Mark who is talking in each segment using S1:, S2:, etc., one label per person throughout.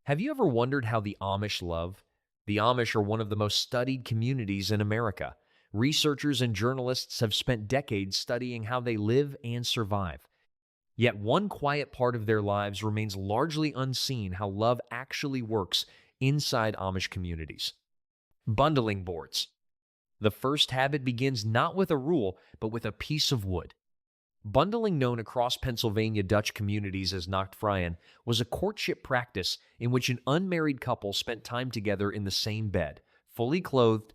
S1: Have you ever wondered how the Amish love? The Amish are one of the most studied communities in America. Researchers and journalists have spent decades studying how they live and survive. Yet one quiet part of their lives remains largely unseen: how love actually works inside Amish communities. Bundling boards. The first habit begins not with a rule, but with a piece of wood. Bundling, known across Pennsylvania Dutch communities as nachtvryen, was a courtship practice in which an unmarried couple spent time together in the same bed, fully clothed,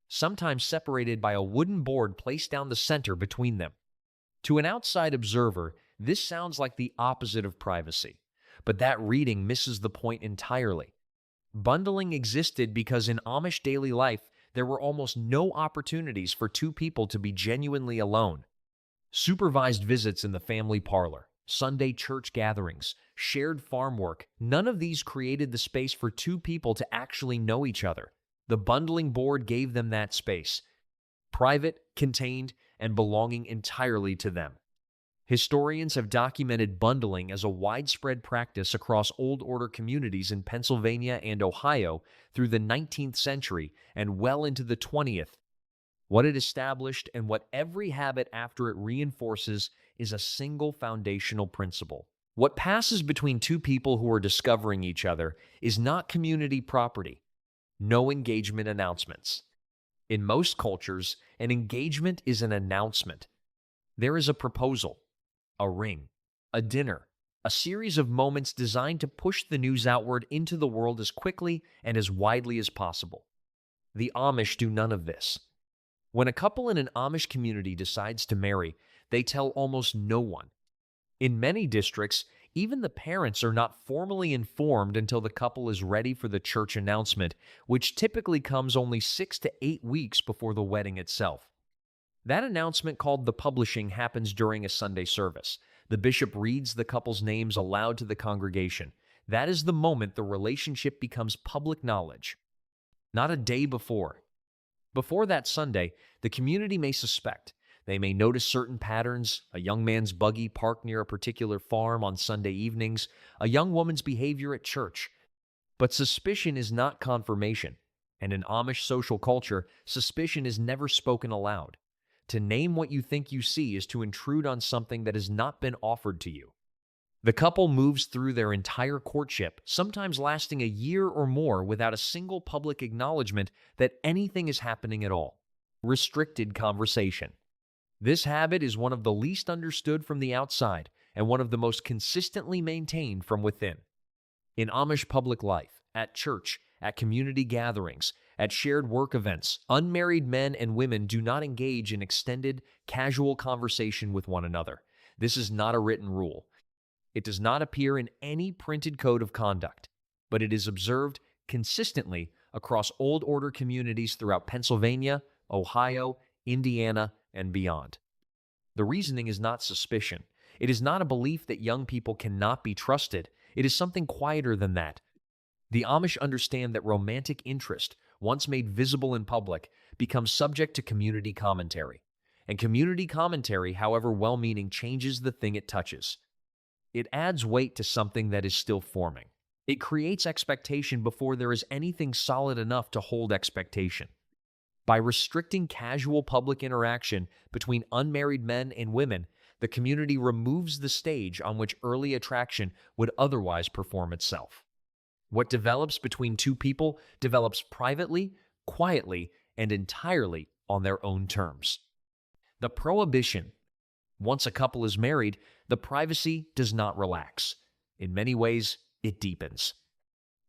S1: sometimes separated by a wooden board placed down the center between them. To an outside observer, this sounds like the opposite of privacy, but that reading misses the point entirely. Bundling existed because in Amish daily life, there were almost no opportunities for two people to be genuinely alone. Supervised visits in the family parlor, Sunday church gatherings, shared farm work, none of these created the space for two people to actually know each other. The bundling board gave them that space, private, contained, and belonging entirely to them. Historians have documented bundling as a widespread practice across Old Order communities in Pennsylvania and Ohio through the 19th century and well into the 20th. What it established and what every habit after it reinforces is a single foundational principle. What passes between two people who are discovering each other is not community property. No engagement announcements. In most cultures, an engagement is an announcement. There is a proposal, a ring, a dinner, a series of moments designed to push the news outward into the world as quickly and as widely as possible. The Amish do none of this. When a couple in an Amish community decides to marry, they tell almost no one. In many districts, even the parents are not formally informed until the couple is ready for the church announcement, which typically comes only 6 to 8 weeks before the wedding itself. That announcement, called the publishing, happens during a Sunday service. The bishop reads the couple's names aloud to the congregation. That is the moment the relationship becomes public knowledge. Not a day before. Before that Sunday, the community may suspect. They may notice certain patterns: a young man's buggy parked near a particular farm on Sunday evenings, a young woman's behavior at church. But suspicion is not confirmation, and in Amish social culture, suspicion is never spoken aloud. To name what you think you see is to intrude on something that has not been offered to you. The couple moves through their entire courtship, sometimes lasting a year or more, without a single public acknowledgement that anything is happening at all. Restricted conversation. This habit is one of the least understood from the outside and one of the most consistently maintained from within. In Amish public life, at church, at community gatherings, at shared work events, unmarried men and women do not engage in extended, casual conversation with one another. This is not a written rule. It does not appear in any printed code of conduct, but it is observed consistently across Old Order communities throughout Pennsylvania, Ohio, Indiana, and beyond. The reasoning is not suspicion. It is not a belief that young people cannot be trusted. It is something quieter than that. The Amish understand that romantic interest, once made visible in public, becomes subject to community commentary. And community commentary, however well-meaning, changes the thing it touches. It adds weight to something that is still forming. It creates expectation before there is anything solid enough to hold expectation. By restricting casual public interaction between unmarried men and women, the community removes the stage on which early attraction would otherwise perform itself. What develops between two people develops privately, quietly, and entirely on their own terms. The prohibition. Once a couple is married, the privacy does not relax. In many ways, it deepens.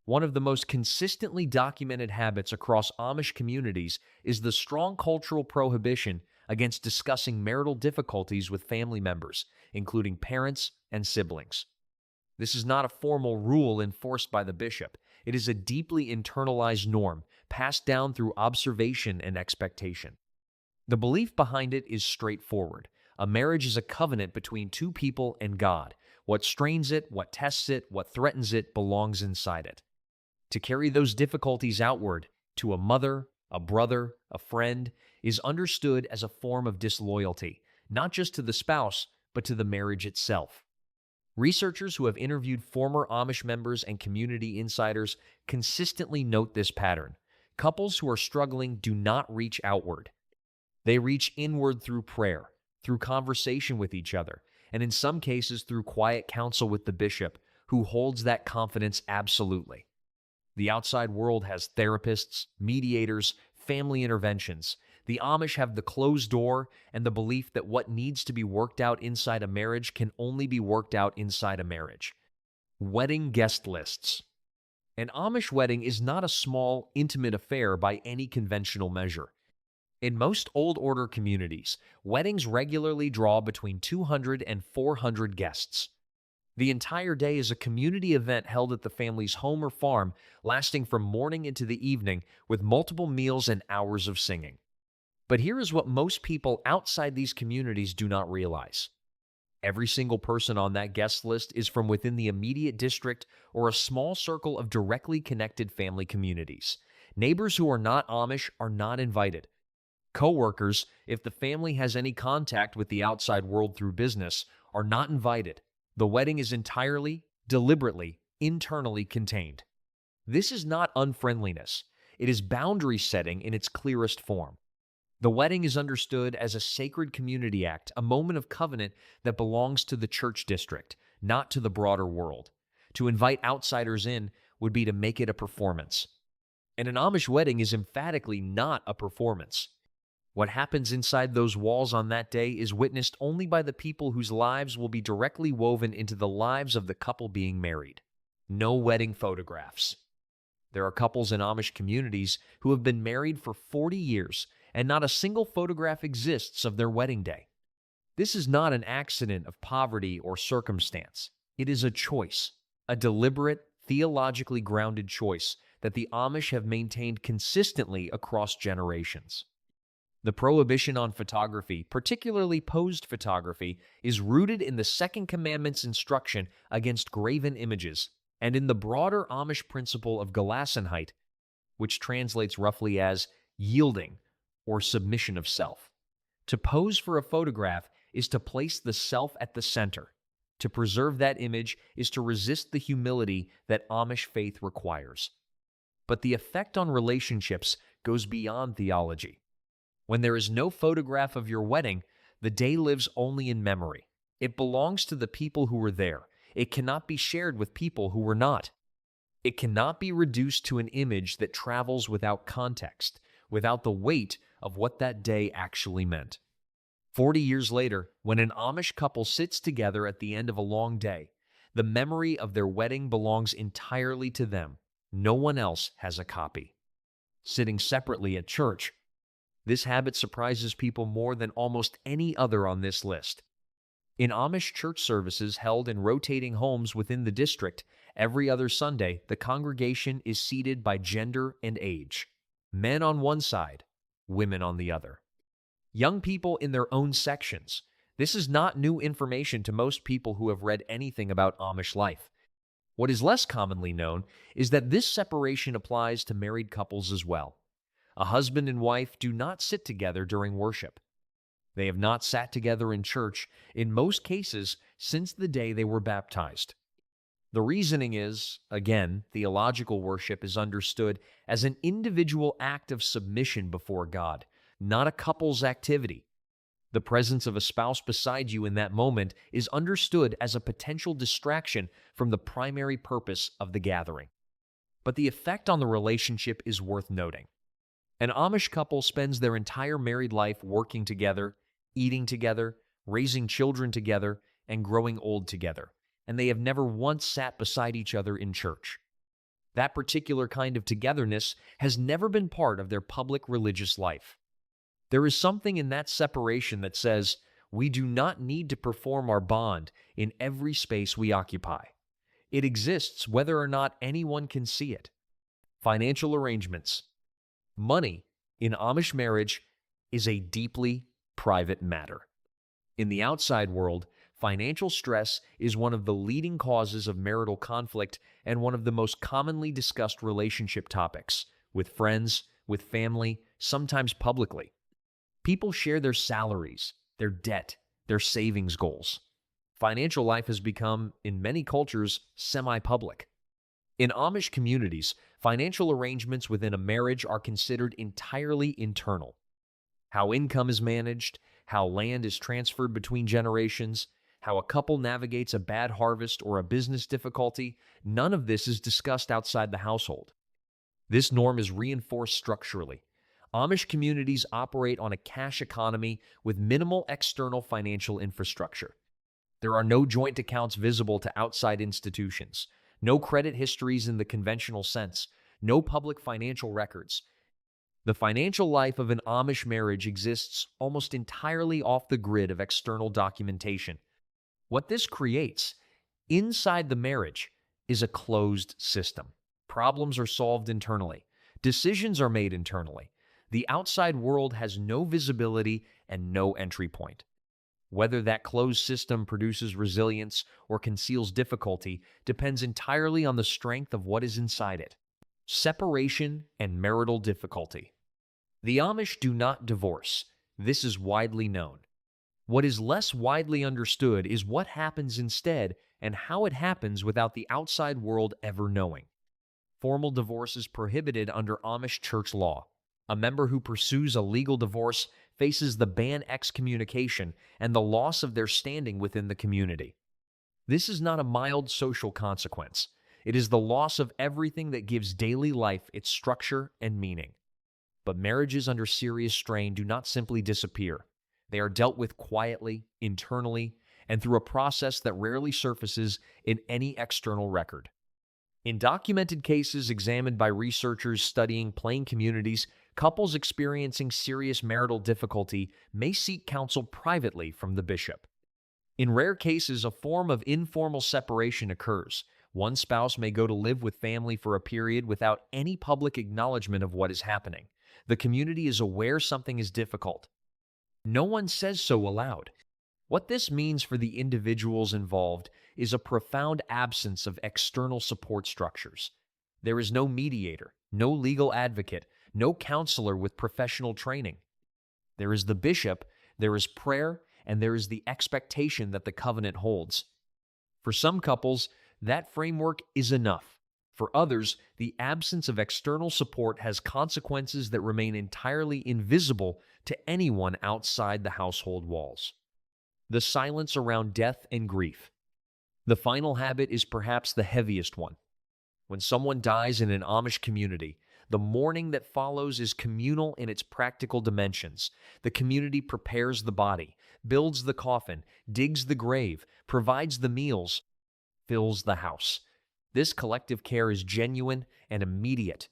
S1: One of the most consistently documented habits across Amish communities is the strong cultural prohibition against discussing marital difficulties with family members, including parents and siblings. This is not a formal rule enforced by the bishop. It is a deeply internalized norm, passed down through observation and expectation. The belief behind it is straightforward. A marriage is a covenant between two people and God. What strains it, what tests it, what threatens it belongs inside it. To carry those difficulties outward to a mother, a brother, a friend, is understood as a form of disloyalty, not just to the spouse, but to the marriage itself. Researchers who have interviewed former Amish members and community insiders consistently note this pattern. Couples who are struggling do not reach outward. They reach inward through prayer, through conversation with each other, and in some cases through quiet counsel with the bishop, who holds that confidence absolutely. The outside world has therapists, mediators, family interventions. The Amish have the closed door and the belief that what needs to be worked out inside a marriage can only be worked out inside a marriage. Wedding guest lists. An Amish wedding is not a small, intimate affair by any conventional measure. In most Old Order communities, weddings regularly draw between 200 and 400 guests. The entire day is a community event held at the family's home or farm, lasting from morning into the evening with multiple meals and hours of singing. But here is what most people outside these communities do not realize. Every single person on that guest list is from within the immediate district or a small circle of directly connected family communities. Neighbors who are not Amish are not invited. Co-workers, if the family has any contact with the outside world through business, are not invited. The wedding is entirely, deliberately, internally contained. This is not unfriendliness. It is boundary setting in its clearest form. The wedding is understood as a sacred community act, a moment of covenant that belongs to the church district, not to the broader world. To invite outsiders in would be to make it a performance. And an Amish wedding is emphatically not a performance. What happens inside those walls on that day is witnessed only by the people whose lives will be directly woven into the lives of the couple being married. No wedding photographs. There are couples in Amish communities who have been married for 40 years, and not a single photograph exists of their wedding day. This is not an accident of poverty or circumstance. It is a choice, a deliberate, theologically grounded choice that the Amish have maintained consistently across generations. The prohibition on photography, particularly posed photography, is rooted in the Second Commandment's instruction against graven images and in the broader Amish principle of Gelassenheit, which translates roughly as yielding or submission of self. To pose for a photograph is to place the self at the center. To preserve that image is to resist the humility that Amish faith requires. But the effect on relationships goes beyond theology. When there is no photograph of your wedding, the day lives only in memory. It belongs to the people who were there. It cannot be shared with people who were not. It cannot be reduced to an image that travels without context, without the weight of what that day actually meant. 40 years later, when an Amish couple sits together at the end of a long day, the memory of their wedding belongs entirely to them. No one else has a copy. Sitting separately at church, this habit surprises people more than almost any other on this list. In Amish church services held in rotating homes within the district, every other Sunday, the congregation is seated by gender and age. Men on one side, women on the other. Young people in their own sections. This is not new information to most people who have read anything about Amish life. What is less commonly known is that this separation applies to married couples as well. A husband and wife do not sit together during worship. They have not sat together in church, in most cases, since the day they were baptized. The reasoning is, again, theological worship is understood as an individual act of submission before God, not a couple's activity. The presence of a spouse beside you in that moment is understood as a potential distraction from the primary purpose of the gathering. But the effect on the relationship is worth noting. An Amish couple spends their entire married life working together, eating together, raising children together, and growing old together, and they have never once sat beside each other in church. That particular kind of togetherness has never been part of their public religious life. There is something in that separation that says, we do not need to perform our bond in every space we occupy. It exists whether or not anyone can see it. Financial arrangements. Money in Amish marriage is a deeply private matter. In the outside world, financial stress is one of the leading causes of marital conflict and one of the most commonly discussed relationship topics, with friends, with family, sometimes publicly. People share their salaries, their debt, their savings goals. Financial life has become, in many cultures, semi-public. In Amish communities, financial arrangements within a marriage are considered entirely internal. How income is managed, how land is transferred between generations, how a couple navigates a bad harvest or a business difficulty, none of this is discussed outside the household. This norm is reinforced structurally. Amish communities operate on a cash economy with minimal external financial infrastructure. There are no joint accounts visible to outside institutions, no credit histories in the conventional sense, no public financial records. The financial life of an Amish marriage exists almost entirely off the grid of external documentation. What this creates, inside the marriage, is a closed system. Problems are solved internally. Decisions are made internally. The outside world has no visibility and no entry point. Whether that closed system produces resilience or conceals difficulty depends entirely on the strength of what is inside it. Separation and marital difficulty. The Amish do not divorce. This is widely known. What is less widely understood is what happens instead and how it happens without the outside world ever knowing. Formal divorce is prohibited under Amish church law. A member who pursues a legal divorce faces the ban excommunication and the loss of their standing within the community. This is not a mild social consequence. It is the loss of everything that gives daily life its structure and meaning. But marriages under serious strain do not simply disappear. They are dealt with quietly, internally, and through a process that rarely surfaces in any external record. In documented cases examined by researchers studying plain communities, couples experiencing serious marital difficulty may seek counsel privately from the bishop. In rare cases, a form of informal separation occurs. One spouse may go to live with family for a period without any public acknowledgement of what is happening. The community is aware something is difficult. No one says so aloud. What this means for the individuals involved is a profound absence of external support structures. There is no mediator, no legal advocate, no counselor with professional training. There is the bishop, there is prayer, and there is the expectation that the covenant holds. For some couples, that framework is enough. For others, the absence of external support has consequences that remain entirely invisible to anyone outside the household walls. The silence around death and grief. The final habit is perhaps the heaviest one. When someone dies in an Amish community, the mourning that follows is communal in its practical dimensions. The community prepares the body, builds the coffin, digs the grave, provides the meals, fills the house. This collective care is genuine and immediate.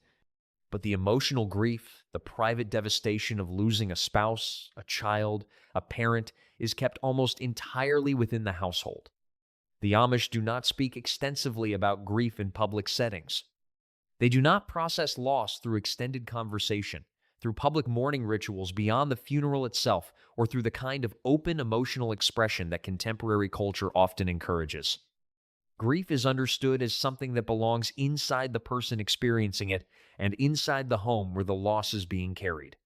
S1: But the emotional grief, the private devastation of losing a spouse, a child, a parent, is kept almost entirely within the household. The Amish do not speak extensively about grief in public settings. They do not process loss through extended conversation, through public mourning rituals beyond the funeral itself, or through the kind of open emotional expression that contemporary culture often encourages. Grief is understood as something that belongs inside the person experiencing it and inside the home where the loss is being carried.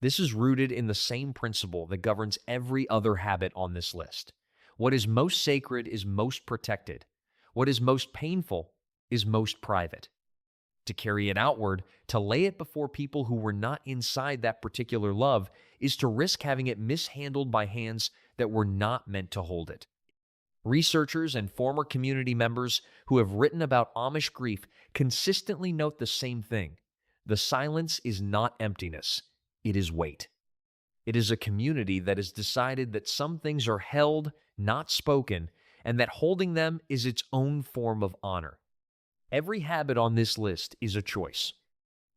S1: This is rooted in the same principle that governs every other habit on this list. What is most sacred is most protected. What is most painful is most private. To carry it outward, to lay it before people who were not inside that particular love, is to risk having it mishandled by hands that were not meant to hold it. Researchers and former community members who have written about Amish grief consistently note the same thing. The silence is not emptiness, it is weight. It is a community that has decided that some things are held, not spoken, and that holding them is its own form of honor. Every habit on this list is a choice.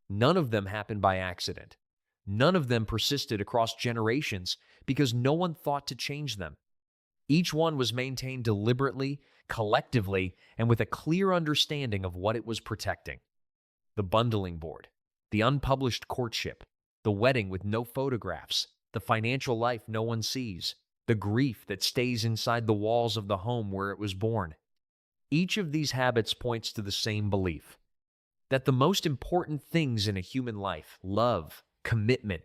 S1: None of them happened by accident. None of them persisted across generations because no one thought to change them. Each one was maintained deliberately, collectively, and with a clear understanding of what it was protecting. The bundling board, the unpublished courtship, the wedding with no photographs, the financial life no one sees, the grief that stays inside the walls of the home where it was born. Each of these habits points to the same belief, that the most important things in a human life, love, commitment,